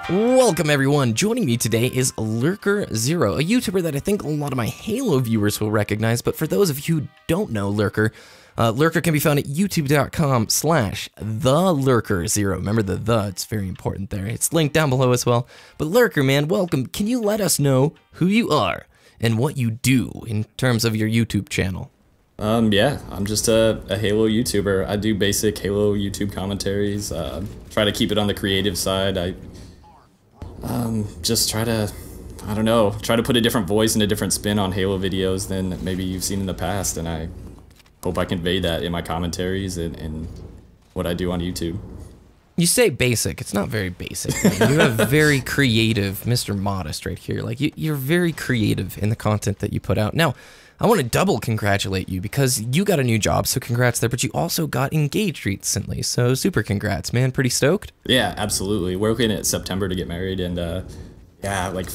Welcome everyone, joining me today is Lurker Zero, a YouTuber that I think a lot of my Halo viewers will recognize, but for those of you who don't know Lurker, Lurker can be found at youtube.com/TheLurkerZero. Remember the, it's very important there. It's linked down below as well. But Lurker, man, welcome. Can you let us know who you are and what you do in terms of your YouTube channel? Yeah, I'm just a Halo YouTuber. I do basic Halo YouTube commentaries, try to keep it on the creative side. I just try to, I don't know, try to put a different voice and a different spin on Halo videos than maybe you've seen in the past, and I hope I convey that in my commentaries and what I do on YouTube. You say basic, it's not very basic. You have very creative, Mr. Modest right here. Like, you're very creative in the content that you put out. Now, I want to double congratulate you because you got a new job, so congrats there, but you also got engaged recently, so super congrats, man. Pretty stoked? Yeah, absolutely. We're looking at September to get married, and yeah, like,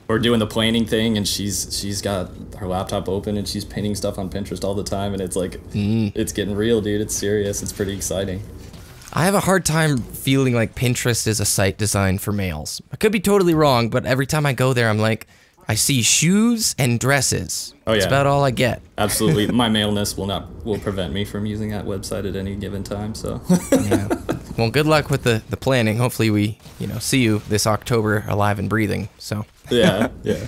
we're doing the planning thing, and she's got her laptop open, and she's painting stuff on Pinterest all the time, and it's like, it's getting real, dude. It's serious. It's pretty exciting. I have a hard time feeling like Pinterest is a site designed for males. I could be totally wrong, but every time I go there, I'm like, I see shoes and dresses. Oh, yeah. That's about all I get. Absolutely. My maleness will prevent me from using that website at any given time, so. Yeah. Well, good luck with the planning. Hopefully we, see you this October alive and breathing, so. Yeah, yeah.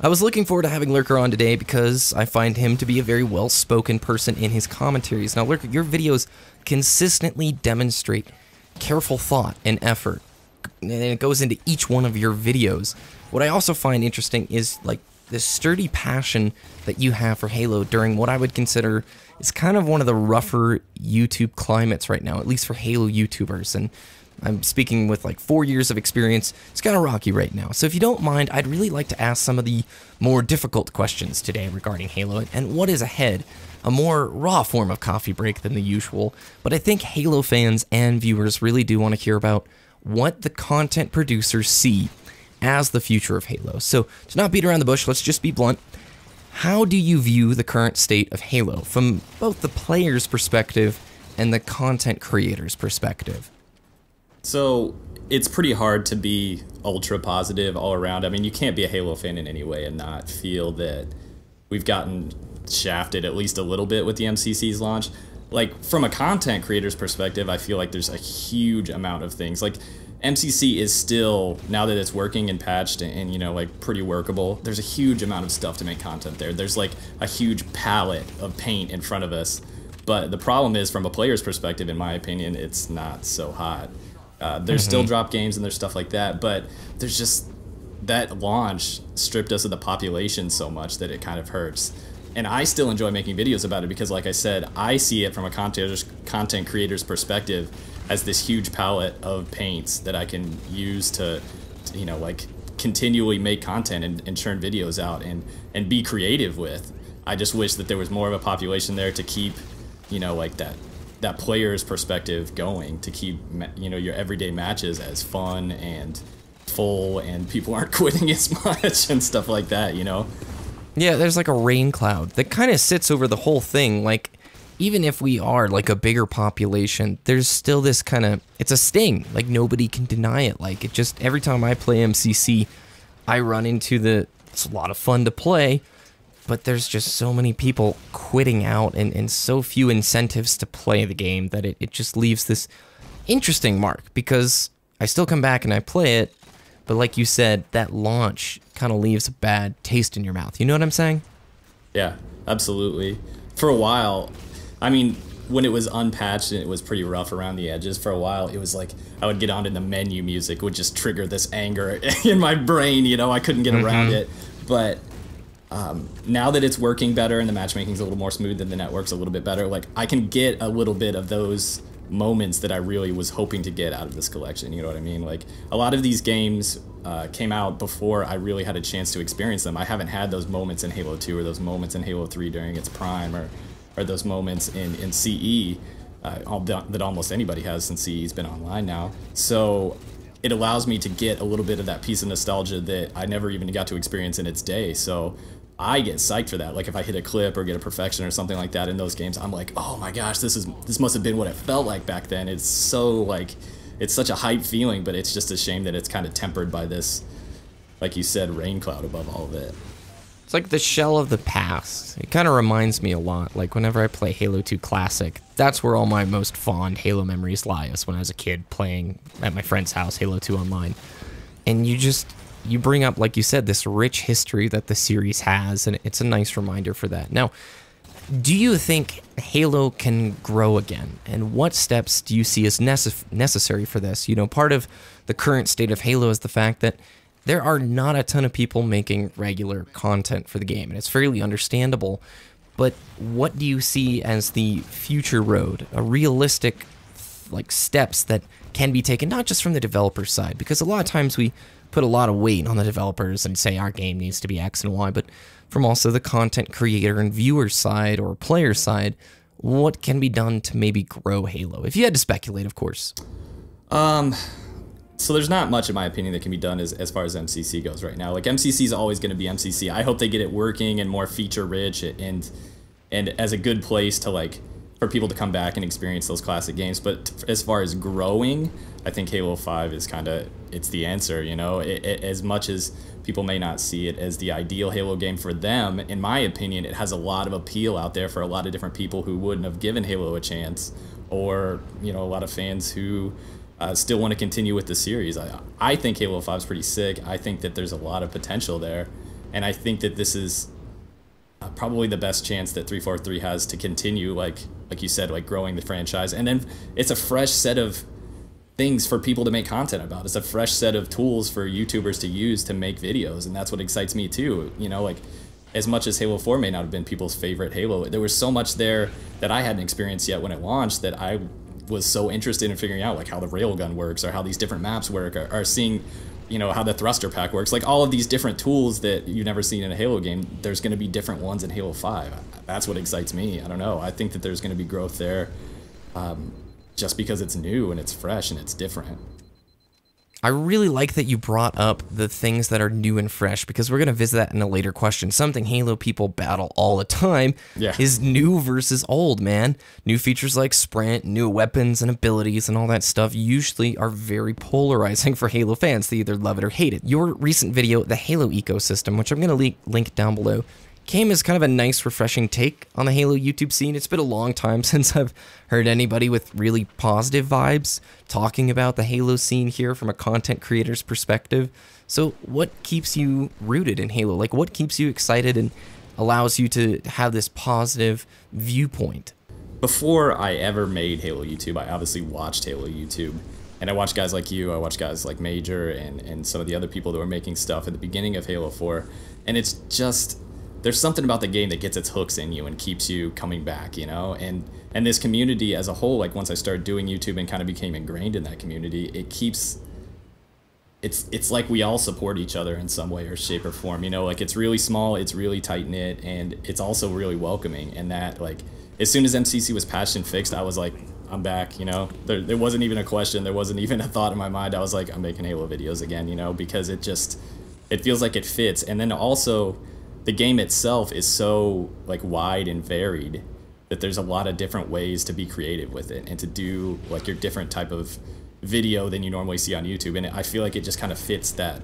I was looking forward to having Lurker on today because I find him to be a very well-spoken person in his commentaries. Now, Lurker, your videos consistently demonstrate careful thought and effort, and it goes into each one of your videos. What I also find interesting is like this sturdy passion that you have for Halo during what I would consider is kind of one of the rougher YouTube climates right now, at least for Halo YouTubers. And I'm speaking with like 4 years of experience. It's kind of rocky right now. So if you don't mind, I'd really like to ask some of the more difficult questions today regarding Halo and what is ahead. A more raw form of coffee break than the usual. But I think Halo fans and viewers really do want to hear about what the content producers see as the future of Halo. So to not beat around the bush, let's just be blunt. How do you view the current state of Halo from both the player's perspective and the content creator's perspective? So it's pretty hard to be ultra positive all around. I mean, you can't be a Halo fan in any way and not feel that we've gotten shafted at least a little bit with the MCC's launch. Like, from a content creator's perspective, I feel like there's a huge amount of things. Like, MCC is still, now that it's working and patched and like pretty workable, there's a huge amount of stuff to make content there. There's like a huge palette of paint in front of us. But the problem is, from a player's perspective, in my opinion, it's not so hot. There's still drop games and there's stuff like that, but there's just, that launch stripped us of the population so much that it kind of hurts. And I still enjoy making videos about it because, like I said, I see it from a content creator's perspective as this huge palette of paints that I can use to like continually make content and churn videos out and be creative with. I just wish that there was more of a population there to keep, like that player's perspective going, to keep, your everyday matches as fun and full and people aren't quitting as much and stuff like that, Yeah, there's like a rain cloud that kind of sits over the whole thing. Like, even if we are like a bigger population, there's still this kind of, it's a sting. Like, nobody can deny it. Like, it just, every time I play MCC, I run into it's a lot of fun to play, but there's just so many people quitting out and so few incentives to play the game that it just leaves this interesting mark, because I still come back and I play it, but like you said, that launch kind of leaves a bad taste in your mouth. You know what I'm saying? Yeah, absolutely. For a while, I mean, when it was unpatched and it was pretty rough around the edges, for a while, it was like I would get on and the menu music would just trigger this anger in my brain, I couldn't get around it. But now that it's working better and the matchmaking's a little more smooth and the network's a little bit better, like, I can get a little bit of those moments that I really was hoping to get out of this collection, you know what I mean? Like, a lot of these games came out before I really had a chance to experience them. I haven't had those moments in Halo 2 or those moments in Halo 3 during its prime, or those moments in CE that almost anybody has, since CE's been online now. So it allows me to get a little bit of that piece of nostalgia that I never even got to experience in its day. So I get psyched for that. Like if I hit a clip or get a perfection or something like that in those games, I'm like, oh my gosh, this must have been what it felt like back then. It's so like, it's such a hype feeling, but it's just a shame that it's kind of tempered by this, like you said, rain cloud above all of it. It's like the shell of the past. It kind of reminds me a lot, like whenever I play Halo 2 Classic, that's where all my most fond Halo memories lie, is when I was a kid playing at my friend's house, Halo 2 Online. And you bring up, like you said, this rich history that the series has, and it's a nice reminder for that. Now, do you think Halo can grow again? And what steps do you see as necessary for this? You know, part of the current state of Halo is the fact that there are not a ton of people making regular content for the game, and it's fairly understandable. But what do you see as the future road, a realistic, like, steps that can be taken, not just from the developer's side, because a lot of times we put a lot of weight on the developers and say our game needs to be X and Y, but from also the content creator and viewer side or player side, what can be done to maybe grow Halo? If you had to speculate, of course. So there's not much, in my opinion, that can be done as far as MCC goes right now. Like, MCC is always going to be MCC. I hope they get it working and more feature rich and as a good place to, like, for people to come back and experience those classic games. But as far as growing, I think Halo 5 is kind of, it's the answer, you know? As much as people may not see it as the ideal Halo game for them, in my opinion, it has a lot of appeal out there for a lot of different people who wouldn't have given Halo a chance, or, you know, a lot of fans who still want to continue with the series. I think Halo 5 is pretty sick. I think that there's a lot of potential there, and I think that this is probably the best chance that 343 has to continue, like you said, like growing the franchise. And then it's a fresh set of things for people to make content about. It's a fresh set of tools for YouTubers to use to make videos, and that's what excites me too. You know, like, as much as Halo 4 may not have been people's favorite Halo, there was so much there that I hadn't experienced yet when it launched that I was so interested in figuring out, like, how the railgun works, or how these different maps work, or seeing, you know, how the thruster pack works. Like, all of these different tools that you've never seen in a Halo game, there's going to be different ones in Halo 5. That's what excites me. I don't know. I think that there's going to be growth there, just because it's new and it's fresh and it's different. I really like that you brought up the things that are new and fresh, because we're going to visit that in a later question. Something Halo people battle all the time is new versus old, man. New features like Sprint, new weapons and abilities and all that stuff usually are very polarizing for Halo fans. They either love it or hate it. Your recent video, The Halo Ecosystem, which I'm going to link down below, came as kind of a nice, refreshing take on the Halo YouTube scene. It's been a long time since I've heard anybody with really positive vibes talking about the Halo scene here from a content creator's perspective. So what keeps you rooted in Halo? Like, what keeps you excited and allows you to have this positive viewpoint? Before I ever made Halo YouTube, I obviously watched Halo YouTube. And I watched guys like you, I watched guys like Major and some of the other people that were making stuff at the beginning of Halo 4. And it's just, there's something about the game that gets its hooks in you and keeps you coming back, you know? And this community as a whole, like, once I started doing YouTube and kind of became ingrained in that community, it keeps, it's like we all support each other in some way or shape or form, you know? Like, it's really small, it's really tight-knit, and it's also really welcoming. And that, like, as soon as MCC was patched and fixed, I was like, I'm back, you know? There wasn't even a question, there wasn't even a thought in my mind. I was like, I'm making Halo videos again, you know? Because it feels like it fits. And then also, the game itself is so, like, wide and varied that there's a lot of different ways to be creative with it and to do, like, your different type of video than you normally see on YouTube. And I feel like it just kind of fits that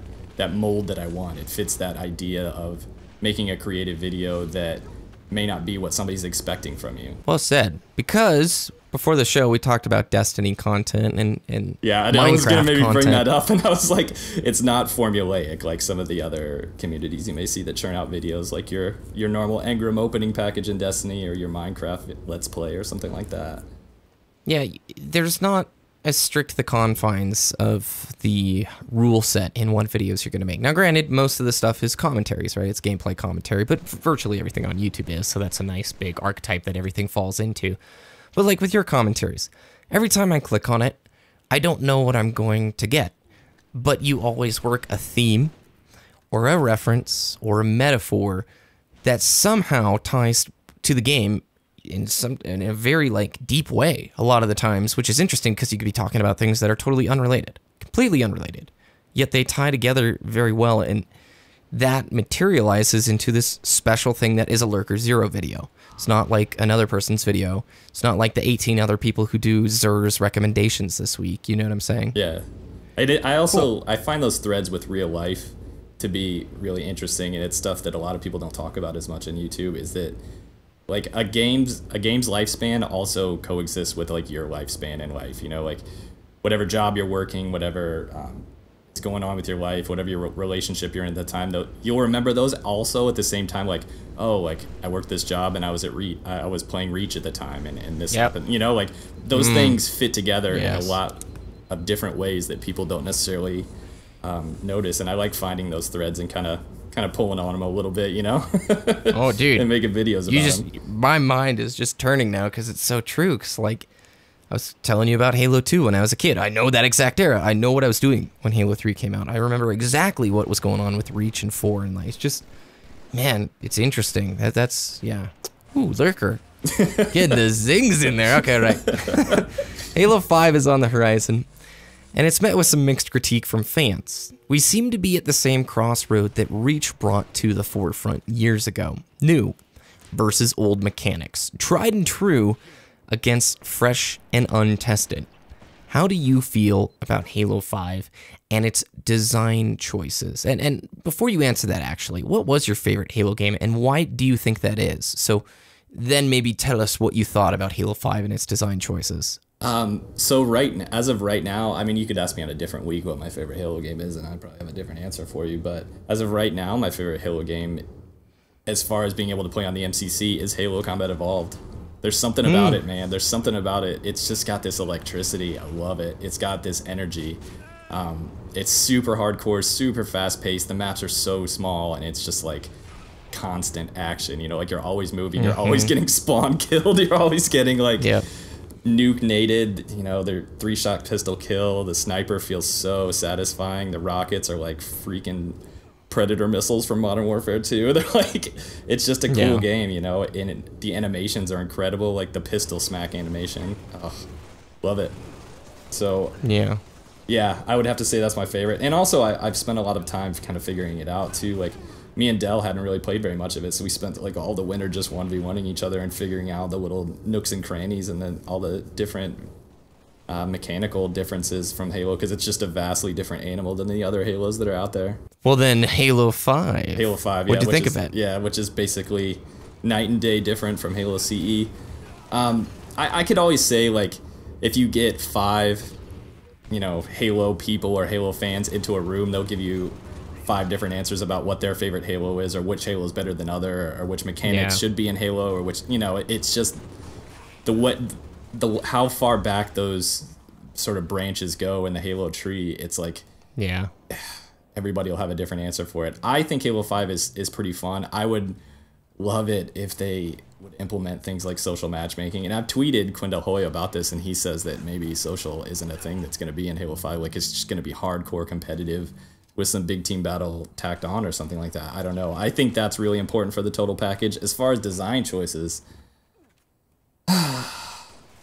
mold that I want. It fits that idea of making a creative video that may not be what somebody's expecting from you. Well said. Because before the show, we talked about Destiny content and yeah, I was going to maybe bring that up, and I was like, it's not formulaic like some of the other communities you may see that churn out videos, like your normal Engram opening package in Destiny or your Minecraft Let's Play or something like that. Yeah, there's not as strict the confines of the rule set in what videos you're going to make. Now, granted, most of the stuff is commentaries, right? It's gameplay commentary, but virtually everything on YouTube is, so that's a nice big archetype that everything falls into. But like with your commentaries, every time I click on it, I don't know what I'm going to get, but you always work a theme or a reference or a metaphor that somehow ties to the game in a very, like, deep way a lot of the times, which is interesting because you could be talking about things that are totally unrelated, completely unrelated, yet they tie together very well, and that materializes into this special thing that is a Lurker Zero video. It's not like another person's video. It's not like the 18 other people who do Zer's recommendations this week. You know what I'm saying? Yeah. I also I find those threads with real life to be really interesting, and it's stuff that a lot of people don't talk about as much on YouTube, is that like a game's lifespan also coexists with like your lifespan in life, you know, like whatever job you're working, whatever is going on with your life, whatever your relationship you're in at the time, though, you'll remember those also at the same time, like, oh, like I worked this job and I was I was playing Reach at the time, and this happened, you know, like those things fit together in a lot of different ways that people don't necessarily notice, and I like finding those threads and kind of pulling on them a little bit, you know. Oh, dude, and making videos about them. My mind is just turning now because it's so true. Because like I was telling you about Halo 2 when I was a kid. I know that exact era. I know what I was doing when Halo 3 came out. I remember exactly what was going on with Reach and 4, and like it's just, man, it's interesting. That's yeah. Ooh, Lurker, getting the zings in there. Okay, right. Halo 5 is on the horizon, and it's met with some mixed critique from fans. We seem to be at the same crossroad that Reach brought to the forefront years ago. New versus old mechanics, tried and true against fresh and untested. How do you feel about Halo 5 and its design choices? And before you answer that, actually, what was your favorite Halo game, and why do you think that is? So then maybe tell us what you thought about Halo 5 and its design choices. So as of right now, I mean, you could ask me on a different week what my favorite Halo game is, and I'd probably have a different answer for you. But as of right now, my favorite Halo game, as far as being able to play on the MCC, is Halo Combat Evolved. There's something about it, man. There's something about it. It's just got this electricity. I love it. It's got this energy. It's super hardcore, super fast paced. The maps are so small, and it's just like constant action. You know, like you're always moving. You're always getting spawn killed. You're always getting like nuke nated, you know, their 3-shot pistol kill. The sniper feels so satisfying. The rockets are like freaking Predator missiles from Modern Warfare 2. They're like, it's just a cool game, you know, and the animations are incredible, like the pistol smack animation. Oh, love it. So yeah, I would have to say that's my favorite. And also I've spent a lot of time kind of figuring it out too. Like me and Dell hadn't really played very much of it, so we spent like all the winter just 1v1ing each other and figuring out the little nooks and crannies, and then all the different mechanical differences from Halo, because it's just a vastly different animal than the other Halos that are out there. Well, then Halo 5. Halo 5, yeah. What'd you think of it? Yeah, which is basically night and day different from Halo CE. I could always say, like, if you get 5, you know, Halo people or Halo fans into a room, they'll give you 5 different answers about what their favorite Halo is, or which Halo is better than other, or which mechanics should be in Halo, or which, you know, it's just how far back those sort of branches go in the Halo tree. It's like, everybody will have a different answer for it. I think Halo 5 is pretty fun. I would love it if they would implement things like social matchmaking. And I've tweeted Quindel Hoy about this, and he says that maybe social isn't a thing that's going to be in Halo 5. Like, it's just going to be hardcore competitive with some big team battle tacked on or something like that. I don't know. I think that's really important for the total package. As far as design choices,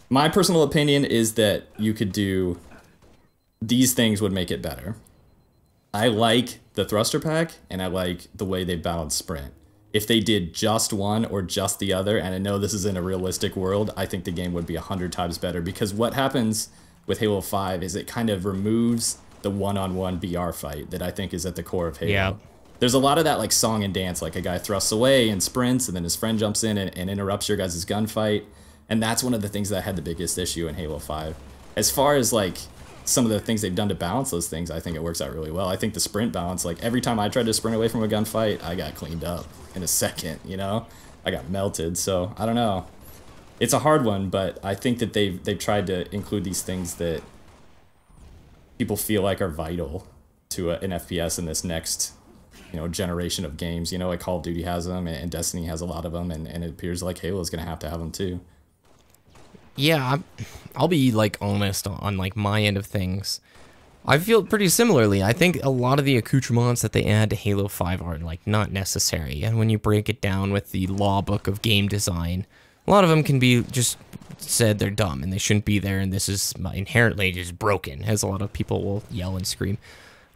my personal opinion is that you could do these things would make it better. I like the thruster pack, and I like the way they balance sprint. If they did just one or just the other, and I know this is in a realistic world, I think the game would be 100 times better, because what happens with Halo 5 is it kind of removes the one-on-one BR fight that I think is at the core of Halo. Yeah. There's a lot of that like song and dance, like a guy thrusts away and sprints, and then his friend jumps in and interrupts your guys' gunfight. And that's one of the things that had the biggest issue in Halo 5. As far as like some of the things they've done to balance those things, I think it works out really well. I think the sprint balance, like every time I tried to sprint away from a gunfight, I got cleaned up in a second, you know? I got melted, so I don't know. It's a hard one, but I think that they've tried to include these things that people feel like are vital to an FPS in this next, you know, generation of games. You know, like Call of Duty has them, and Destiny has a lot of them, and it appears like Halo's gonna have to have them too. Yeah, I'll be like honest on like my end of things. I feel pretty similarly. I think a lot of the accoutrements that they add to Halo 5 are like not necessary, and when you break it down with the law book of game design, a lot of them can be just said they're dumb and they shouldn't be there, and this is inherently just broken, as a lot of people will yell and scream.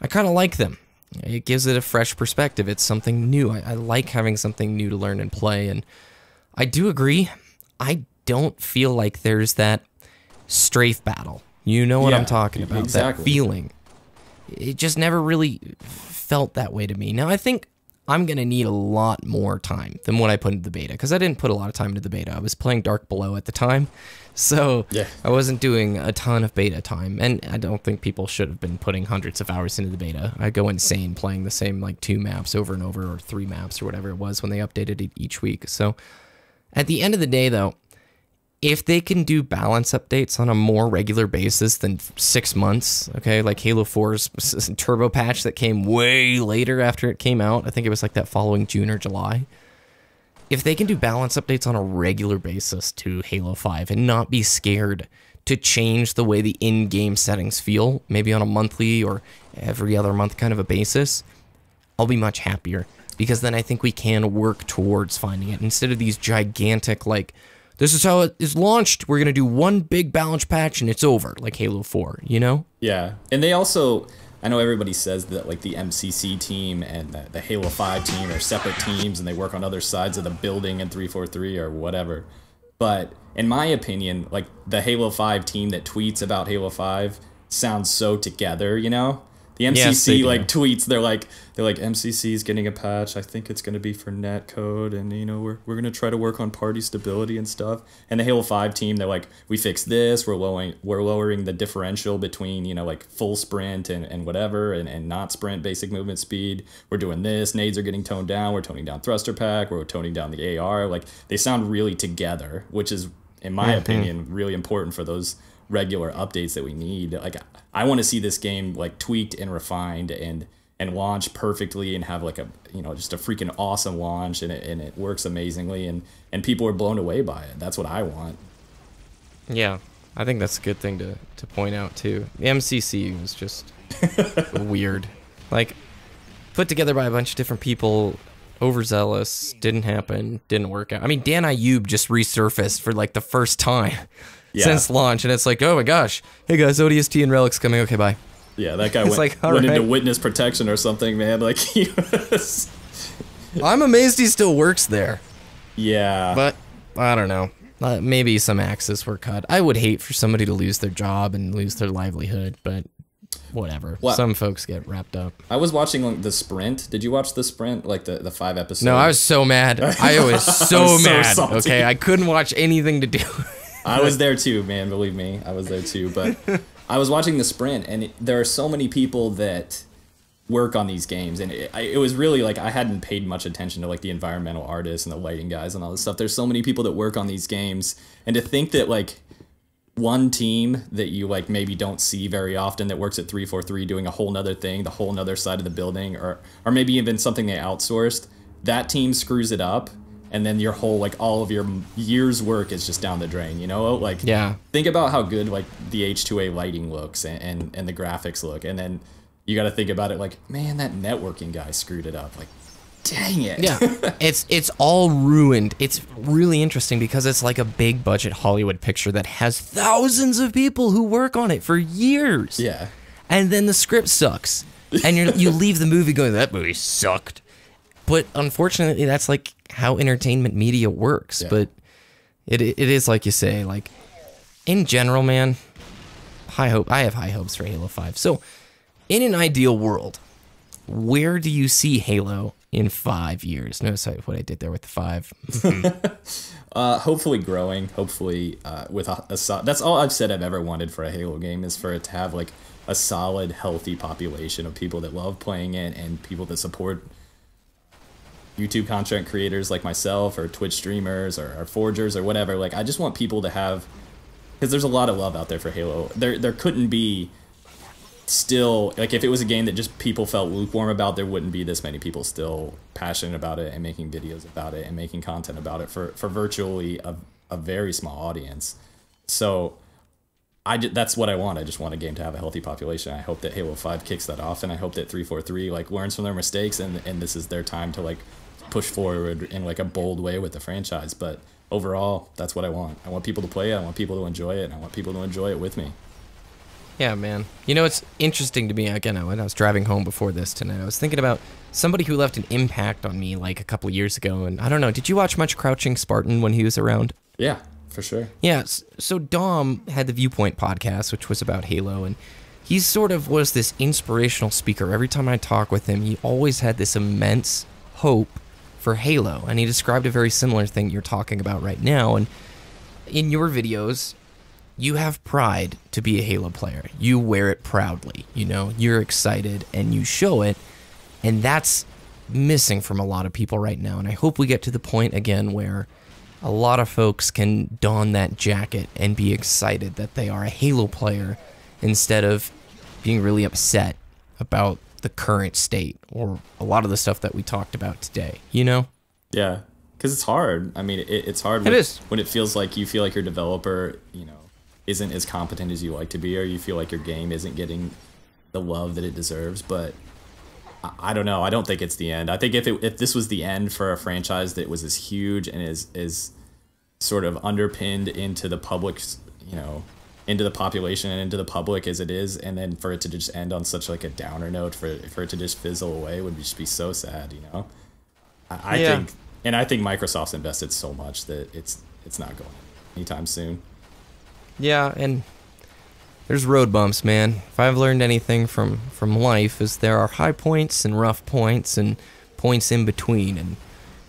I kind of like them. It gives it a fresh perspective. It's something new. I like having something new to learn and play, and I do agree. I don't feel like there's that strafe battle. You know what I'm talking about, exactly. that feeling. It just never really felt that way to me. Now, I think I'm going to need a lot more time than what I put into the beta, because I didn't put a lot of time into the beta. I was playing Dark Below at the time, so I wasn't doing a ton of beta time, and I don't think people should have been putting hundreds of hours into the beta. I go insane playing the same, like, 2 maps over and over, or 3 maps, or whatever it was when they updated it each week. So at the end of the day, though, if they can do balance updates on a more regular basis than 6 months, okay, like Halo 4's turbo patch that came way later after it came out, I think it was like that following June or July. If they can do balance updates on a regular basis to Halo 5 and not be scared to change the way the in-game settings feel, maybe on a monthly or every other month kind of a basis, I'll be much happier, because then I think we can work towards finding it instead of these gigantic, like, this is how it is launched. We're going to do one big balance patch and it's over, like Halo 4, you know? Yeah. And they also, I know everybody says that like the MCC team and the Halo 5 team are separate teams and they work on other sides of the building in 343 or whatever. But in my opinion, like the Halo 5 team that tweets about Halo 5 sounds so together, you know? The MCC tweets, they're like MCC is getting a patch. I think it's going to be for netcode, and you know we're going to try to work on party stability and stuff. And the Halo 5 team, they're like, we fixed this. We're lowering the differential between, you know, like full sprint and whatever, and not sprint basic movement speed. We're doing this. Nades are getting toned down. We're toning down thruster pack. We're toning down the AR. Like, they sound really together, which is, in my opinion, really important for those regular updates that we need. Like, I want to see this game like tweaked and refined and launch perfectly and have like a, you know, just a freaking awesome launch, and it works amazingly and people are blown away by it. That's what I want. Yeah, I think that's a good thing to point out too. The MCC was just weird, like put together by a bunch of different people, overzealous, didn't happen, didn't work out. I mean, Dan Ayub just resurfaced for like the first time since launch, and it's like, oh my gosh, hey guys, ODST and Relic's coming, okay, bye. Yeah, that guy went into witness protection or something, man. Like, he was... I'm amazed he still works there. Yeah. But, I don't know. Maybe some axes were cut. I would hate for somebody to lose their job and lose their livelihood, but whatever. Well, some folks get wrapped up. I was watching the Sprint. Did you watch the Sprint? Like the 5 episodes? No, I was so mad. I was so mad. Okay, I couldn't watch anything to do. I was there too, man. Believe me, I was there too. But I was watching the Sprint, and there are so many people that work on these games, and it was really like I hadn't paid much attention to like the environmental artists and the lighting guys and all this stuff. There's so many people that work on these games, and to think that like one team that you like maybe don't see very often that works at 343 doing a whole nother thing, the whole nother side of the building, or maybe even something they outsourced, that team screws it up. And then your whole, like, all of your year's work is just down the drain, you know? Like, think about how good, like, the H2A lighting looks and the graphics look. And then you got to think about it like, man, that networking guy screwed it up. Like, dang it. Yeah, it's all ruined. It's really interesting because it's like a big budget Hollywood picture that has thousands of people who work on it for years. Yeah. And then the script sucks. And you leave the movie going, that movie sucked. But unfortunately, that's like how entertainment media works. Yeah. But it is like you say, like in general, man, I have high hopes for Halo 5. So in an ideal world, where do you see Halo in 5 years? Notice what I did there with the 5. Hopefully growing, hopefully with that's all I've said I've ever wanted for a Halo game, is for it to have like a solid, healthy population of people that love playing it and people that support YouTube content creators like myself, or Twitch streamers, or forgers, or whatever. Like, I just want people to have, because there's a lot of love out there for Halo. There couldn't be still, like, if it was a game that just people felt lukewarm about, there wouldn't be this many people still passionate about it and making videos about it and making content about it for virtually a very small audience. So that's what I want. I just want a game to have a healthy population. I hope that Halo 5 kicks that off, and I hope that 343 like learns from their mistakes, and this is their time to like push forward in like a bold way with the franchise. But overall, that's what I want. I want people to play it, I want people to enjoy it, and I want people to enjoy it with me. Yeah, man. You know, it's interesting to me, again, when I was driving home before this tonight, I was thinking about somebody who left an impact on me like a couple years ago, and I don't know, did you watch much Crouching Spartan when he was around? Yeah, for sure. Yeah, so Dom had the Viewpoint podcast, which was about Halo, and he sort of was this inspirational speaker. Every time I talk with him, he always had this immense hope for Halo, and he described a very similar thing you're talking about right now, and in your videos, you have pride to be a Halo player. You wear it proudly, you know, you're excited and you show it, and that's missing from a lot of people right now, and I hope we get to the point again where a lot of folks can don that jacket and be excited that they are a Halo player instead of being really upset about the current state or a lot of the stuff that we talked about today, you know? Yeah, because it's hard. I mean, it's hard when it feels like you feel like your developer, you know, isn't as competent as you like to be, or you feel like your game isn't getting the love that it deserves. But I don't know. I don't think it's the end. I think if this was the end for a franchise that was as huge and is sort of underpinned into the public's, you know, into the population and into the public as it is, and then for it to just end on such like a downer note, for it to just fizzle away would just be so sad, you know. I think, and I think Microsoft's invested so much that it's not going anytime soon. Yeah, and there's road bumps, man. If I've learned anything from life, is there are high points and rough points and points in between, and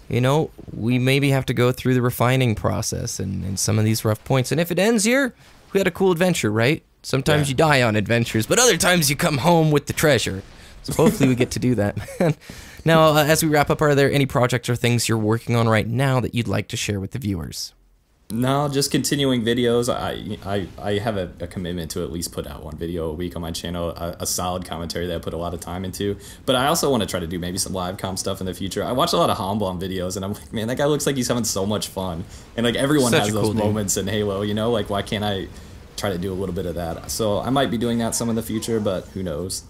you know, we maybe have to go through the refining process and some of these rough points, and if it ends here, we had a cool adventure, right? Sometimes you die on adventures, but other times you come home with the treasure. So hopefully we get to do that, man. Now, as we wrap up, are there any projects or things you're working on right now that you'd like to share with the viewers? No, just continuing videos. I have a commitment to at least put out one video a week on my channel, a solid commentary that I put a lot of time into. But I also want to try to do maybe some live com stuff in the future. I watch a lot of Hanbon videos, and I'm like, man, that guy looks like he's having so much fun. And like everyone has those moments in Halo, you know? Like, why can't I try to do a little bit of that? So I might be doing that some in the future, but who knows?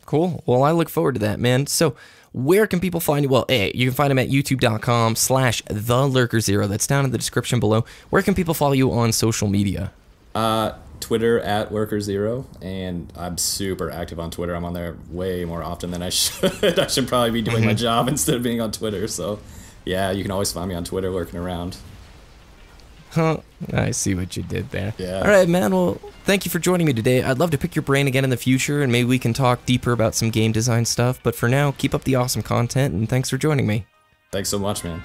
Cool. Well, I look forward to that, man. So where can people find you? Well, you can find them at youtube.com/TheLurkerZero. That's down in the description below. Where can people follow you on social media? Twitter at Lurker Zero, and I'm super active on Twitter. I'm on there way more often than I should. I should probably be doing my job instead of being on Twitter. So, yeah, you can always find me on Twitter lurking around. Huh, I see what you did there. Yeah. All right, man. Well, thank you for joining me today. I'd love to pick your brain again in the future, and maybe we can talk deeper about some game design stuff. But for now, keep up the awesome content, and thanks for joining me. Thanks so much, man.